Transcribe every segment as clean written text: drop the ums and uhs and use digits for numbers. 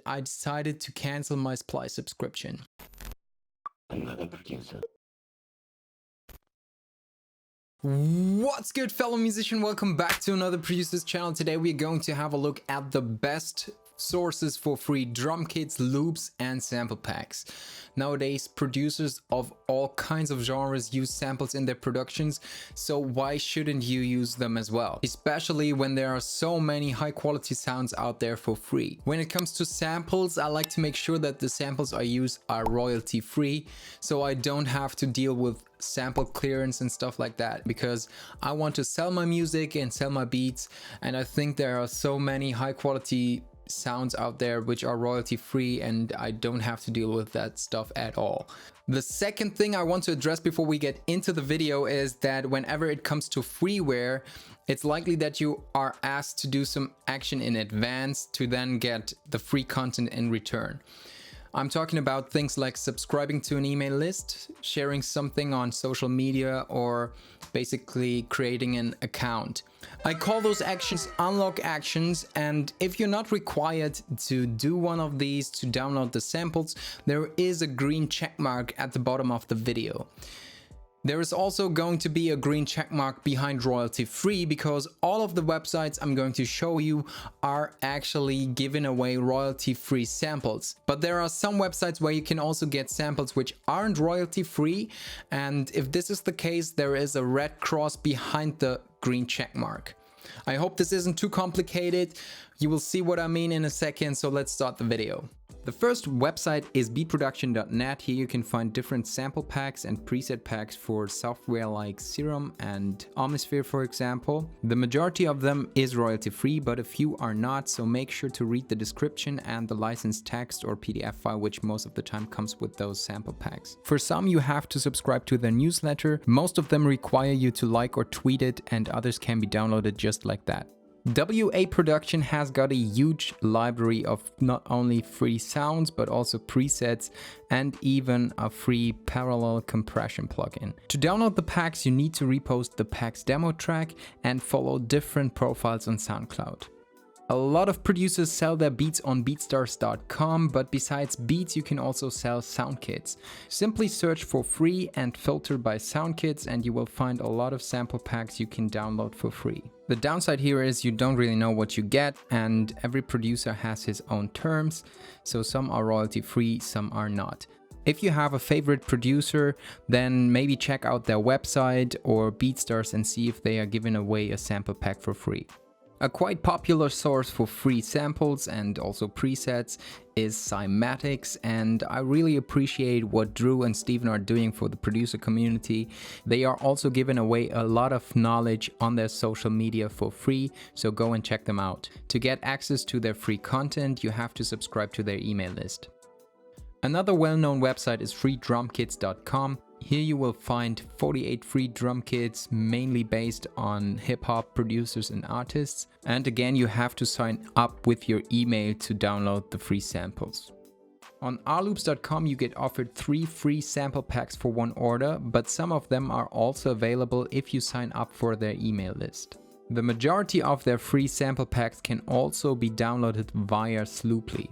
I decided to cancel my Splice subscription. What's good, fellow musician? Welcome back to another producer's channel. Today we're going to have a look at the best sources for free drum kits, loops and sample packs. Nowadays producers of all kinds of genres use samples in their productions, so why shouldn't you use them as well? Especially when there are so many high quality sounds out there for free. When it comes to samples, I like to make sure that the samples I use are royalty free, so I don't have to deal with sample clearance and stuff like that, because I want to sell my music and sell my beats, and I think there are so many high quality sounds out there which are royalty free, and I don't have to deal with that stuff at all. The second thing I want to address before we get into the video is that whenever it comes to freeware, it's likely that you are asked to do some action in advance to then get the free content in return. I'm talking about things like subscribing to an email list, sharing something on social media, or basically creating an account. I call those actions unlock actions, and if you're not required to do one of these to download the samples, there is a green check mark at the bottom of the video. There is also going to be a green check mark behind royalty free, because all of the websites I'm going to show you are actually giving away royalty free samples. But there are some websites where you can also get samples which aren't royalty free, and if this is the case, there is a red cross behind the green check mark. I hope this isn't too complicated. You will see what I mean in a second, so let's start the video. The first website is beatproduction.net. Here you can find different sample packs and preset packs for software like Serum and Omnisphere, for example. The majority of them is royalty free, but a few are not, so make sure to read the description and the licensed text or PDF file, which most of the time comes with those sample packs. For some, you have to subscribe to their newsletter. Most of them require you to like or tweet it, and others can be downloaded just like that. WA Production has got a huge library of not only free sounds but also presets and even a free parallel compression plugin. To download the packs, you need to repost the pack's demo track and follow different profiles on SoundCloud. A lot of producers sell their beats on beatstars.com, but besides beats you can also sell sound kits. Simply search for free and filter by sound kits and you will find a lot of sample packs you can download for free. The downside here is you don't really know what you get, and every producer has his own terms, so some are royalty free, some are not. If you have a favorite producer, then maybe check out their website or BeatStars and see if they are giving away a sample pack for free. A quite popular source for free samples and also presets is Cymatics, and I really appreciate what Drew and Steven are doing for the producer community. They are also giving away a lot of knowledge on their social media for free, so go and check them out. To get access to their free content, you have to subscribe to their email list. Another well-known website is freeDrumKits.com. Here you will find 48 free drum kits, mainly based on hip-hop producers and artists. And again, you have to sign up with your email to download the free samples. On rloops.com you get offered 3 free sample packs for one order, but some of them are also available if you sign up for their email list. The majority of their free sample packs can also be downloaded via Slooply.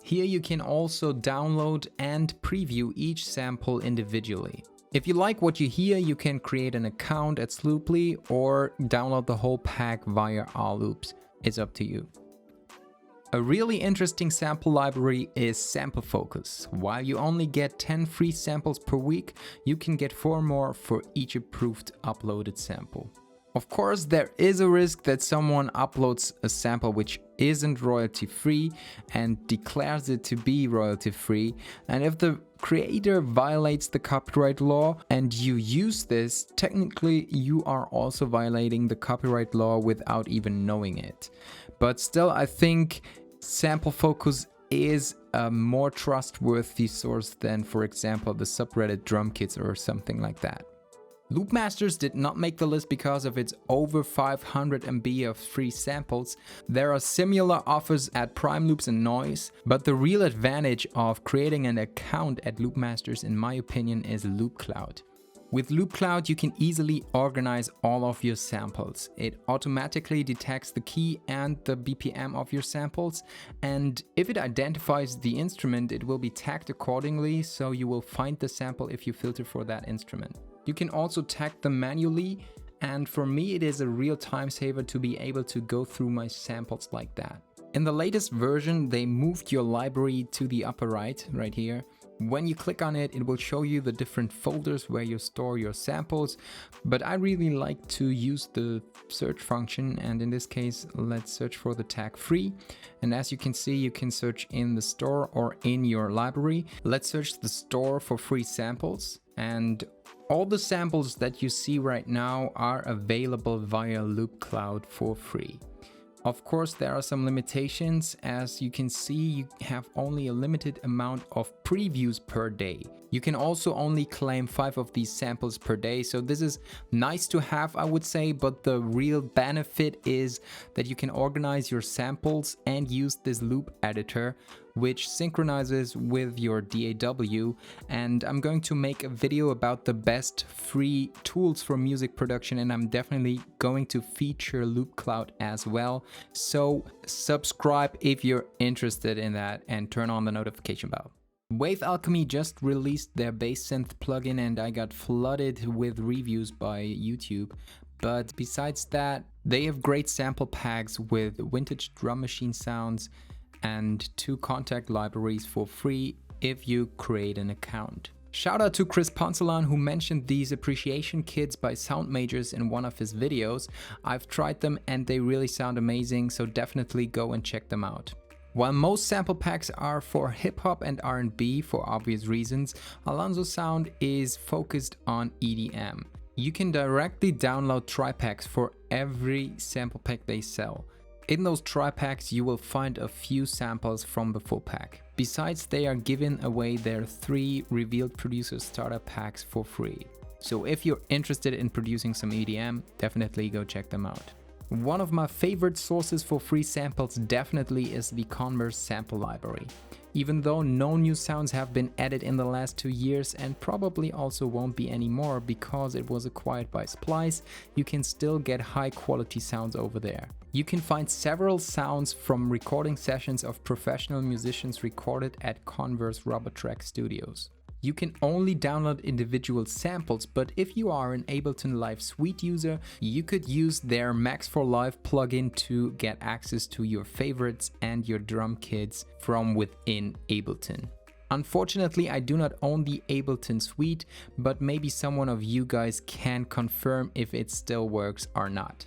Here you can also download and preview each sample individually. If you like what you hear, you can create an account at Slooply or download the whole pack via Loops. It's up to you. A really interesting sample library is SampleFocus. While you only get 10 free samples per week, you can get 4 more for each approved uploaded sample. Of course, there is a risk that someone uploads a sample which isn't royalty free and declares it to be royalty free, and if the creator violates the copyright law and you use this, technically you are also violating the copyright law without even knowing it. But still, I think SampleFocus is a more trustworthy source than, for example, the subreddit drum kits or something like that. Loopmasters did not make the list because of its over 500 MB of free samples. There are similar offers at Prime Loops and Noise, but the real advantage of creating an account at Loopmasters, in my opinion, is Loopcloud. With Loopcloud, you can easily organize all of your samples. It automatically detects the key and the BPM of your samples, and if it identifies the instrument, it will be tagged accordingly, so you will find the sample if you filter for that instrument. You can also tag them manually, and for me it is a real time saver to be able to go through my samples like that. In the latest version, they moved your library to the upper right here. When you click on it, it will show you the different folders where you store your samples, but I really like to use the search function, and in this case, let's search for the tag free. And as you can see, you can search in the store or in your library. Let's search the store for free samples, and all the samples that you see right now are available via Loopcloud for free. Of course, there are some limitations. As you can see, you have only a limited amount of previews per day. You can also only claim 5 of these samples per day, so this is nice to have, I would say, but the real benefit is that you can organize your samples and use this loop editor, which synchronizes with your DAW, and I'm going to make a video about the best free tools for music production, and I'm definitely going to feature Loopcloud as well, so subscribe if you're interested in that and turn on the notification bell. Alchemy just released their bass synth plugin, and I got flooded with reviews by YouTube. But besides that, they have great sample packs with vintage drum machine sounds and 2 Kontakt libraries for free if you create an account. Shout out to Chris Poncelan, who mentioned these appreciation kits by SoundMajorz in one of his videos. I've tried them and they really sound amazing, so definitely go and check them out. While most sample packs are for hip-hop and R&B for obvious reasons, Alonso Sound is focused on EDM. You can directly download tri-packs for every sample pack they sell. In those tri-packs you will find a few samples from the full pack. Besides, they are giving away their 3 revealed producer starter packs for free. So if you're interested in producing some EDM, definitely go check them out. One of my favorite sources for free samples definitely is the Converse Sample Library. Even though no new sounds have been added in the last 2 years, and probably also won't be anymore because it was acquired by Splice, you can still get high quality sounds over there. You can find several sounds from recording sessions of professional musicians recorded at Converse Rubber Track Studios. You can only download individual samples, but if you are an Ableton Live Suite user, you could use their Max for Live plugin to get access to your favorites and your drum kits from within Ableton. Unfortunately, I do not own the Ableton Suite, but maybe someone of you guys can confirm if it still works or not.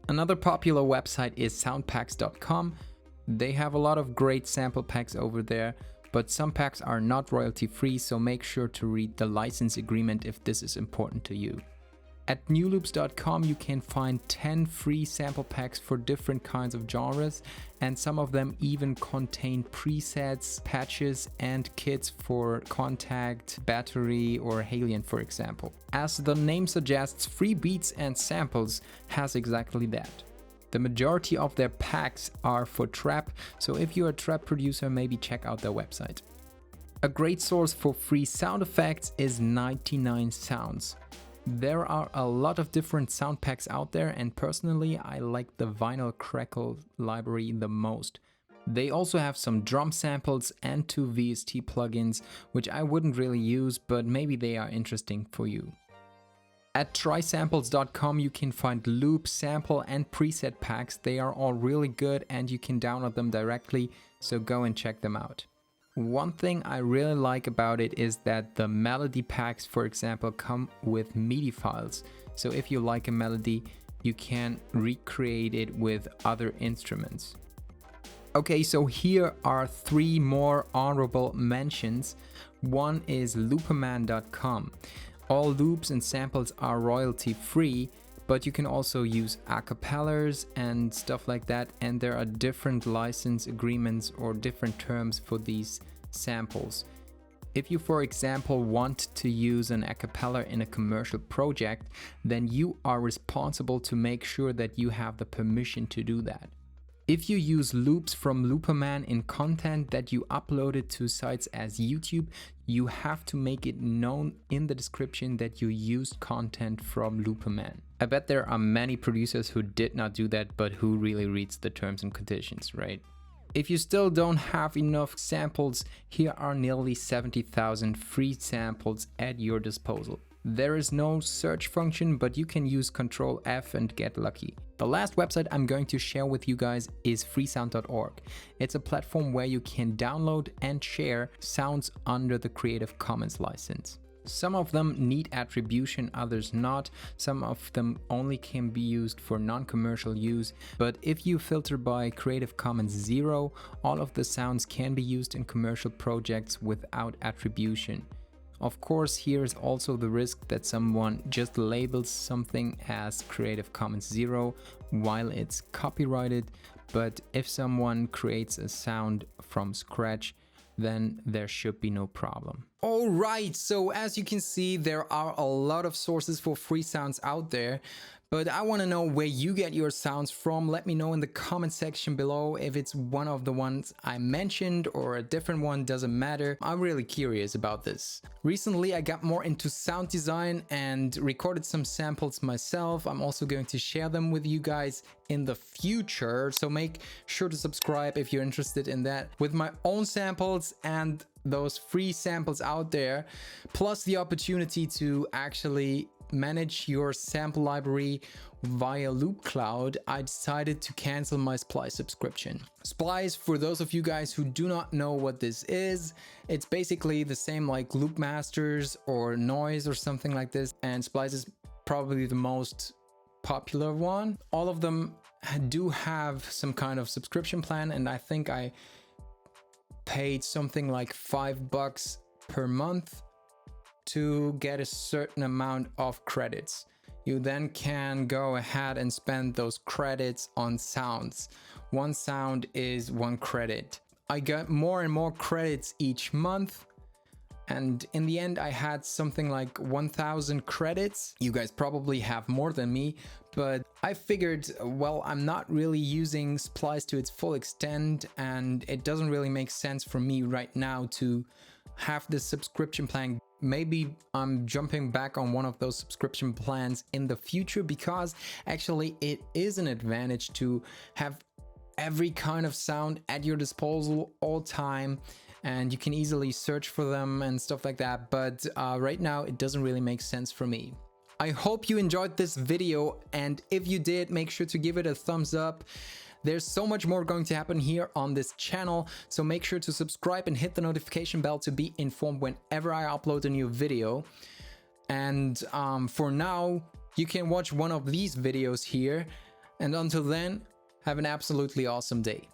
Another popular website is soundpacks.com. They have a lot of great sample packs over there, but some packs are not royalty free, so make sure to read the license agreement if this is important to you. At newloops.com you can find 10 free sample packs for different kinds of genres, and some of them even contain presets, patches and kits for Kontakt Battery or Halion, for example. As the name suggests, Free Beats and Samples has exactly that. The majority of their packs are for trap, so if you're a trap producer, maybe check out their website. A great source for free sound effects is 99 Sounds. There are a lot of different sound packs out there, and personally I like the Vinyl Crackle library the most. They also have some drum samples and 2 VST plugins, which I wouldn't really use, but maybe they are interesting for you. At TriSamples.com you can find loop, sample and preset packs. They are all really good and you can download them directly, so go and check them out. One thing I really like about it is that the melody packs, for example, come with MIDI files. So if you like a melody, you can recreate it with other instruments. Okay, so here are 3 more honorable mentions. One is Looperman.com. All loops and samples are royalty free, but you can also use acapellas and stuff like that, and there are different license agreements or different terms for these samples. If you, for example, want to use an acapella in a commercial project, then you are responsible to make sure that you have the permission to do that. If you use loops from Looperman in content that you uploaded to sites as YouTube, you have to make it known in the description that you used content from Looperman. I bet there are many producers who did not do that, but who really reads the terms and conditions, right? If you still don't have enough samples, here are nearly 70,000 free samples at your disposal. There is no search function, but you can use Ctrl F and get lucky. The last website I'm going to share with you guys is freesound.org. It's a platform where you can download and share sounds under the Creative Commons license. Some of them need attribution, others not. Some of them only can be used for non-commercial use, but if you filter by Creative Commons 0, all of the sounds can be used in commercial projects without attribution. Of course, here is also the risk that someone just labels something as Creative Commons 0 while it's copyrighted, but if someone creates a sound from scratch, then there should be no problem. Alright, so as you can see, there are a lot of sources for free sounds out there, but I want to know where you get your sounds from. Let me know in the comment section below if it's one of the ones I mentioned or a different one, doesn't matter. I'm really curious about this. Recently I got more into sound design and recorded some samples myself. I'm also going to share them with you guys in the future, so make sure to subscribe if you're interested in that. With my own samples and those free samples out there, plus the opportunity to actually manage your sample library via Loopcloud, I decided to cancel my Splice subscription. Splice, for those of you guys who do not know what this is, it's basically the same like Loopmasters or Noise or something like this, and Splice is probably the most popular one. All of them do have some kind of subscription plan, and I think I paid something like $5 per month to get a certain amount of credits. You then can go ahead and spend those credits on sounds. One sound is 1 credit. I got more and more credits each month, and in the end I had something like 1,000 credits. You guys probably have more than me, but I figured, well, I'm not really using Splice to its full extent, and it doesn't really make sense for me right now to have this subscription plan. Maybe I'm jumping back on one of those subscription plans in the future, because actually it is an advantage to have every kind of sound at your disposal all time, and you can easily search for them and stuff like that. But right now it doesn't really make sense for me. I hope you enjoyed this video, and if you did, make sure to give it a thumbs up. There's so much more going to happen here on this channel, so make sure to subscribe and hit the notification bell to be informed whenever I upload a new video. And for now, you can watch one of these videos here, and until then, have an absolutely awesome day.